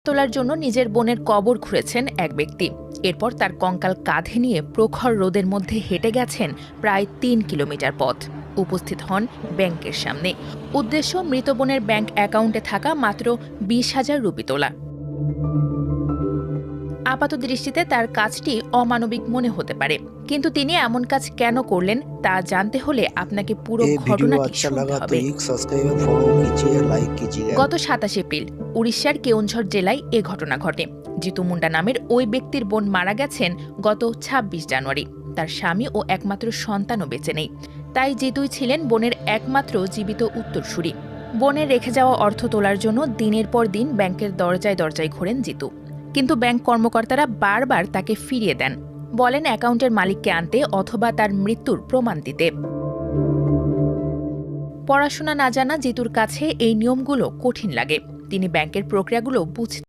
তোলার জন্য নিজের বোনের কবর খুঁড়েছেন এক ব্যক্তি। এরপর তার কঙ্কাল কাঁধে নিয়ে প্রখর রোদের মধ্যে হেঁটে গেছেন প্রায় ৩ কিলোমিটার পথ। উপস্থিত হন ব্যাংকের সামনে। উদ্দেশ্য মৃত বোনের ব্যাংক অ্যাকাউন্টে থাকা মাত্র ২০,০০০ রুপি তোলা। আপাত দৃষ্টিতে তার কাজটি অমানবিক মনে হতে পারে, কিন্তু তিনি এমন কাজ কেন করলেন তা জানতে হলে আপনাকে পুরো ঘটনাটি শুনতে হবে। গত ২৭ এপ্রিল উড়িষ্যার কেওনঝড় জেলায় এ ঘটনা ঘটে। জিতু মুন্ডা নামের ওই ব্যক্তির বোন মারা গেছেন গত ২৬ জানুয়ারি। তার স্বামী ও একমাত্র সন্তানও বেঁচে নেই। তাই জিতুই ছিলেন বোনের একমাত্র জীবিত উত্তরসূরি। বোনের রেখে যাওয়া অর্থ তোলার জন্য দিনের পর দিন ব্যাংকের দরজায় দরজায় ঘোরেন জিতু। কিন্তু ব্যাংক কর্মকর্তারা বারবার তাকে ফিরিয়ে দেন, বলেন অ্যাকাউন্টের মালিককে আনতে অথবা তার মৃত্যুর প্রমাণ দিতে। পড়াশোনা না জানা জিতুর কাছে এই নিয়মগুলো কঠিন লাগে। তিনি ব্যাংকের প্রক্রিয়াগুলো বুঝতে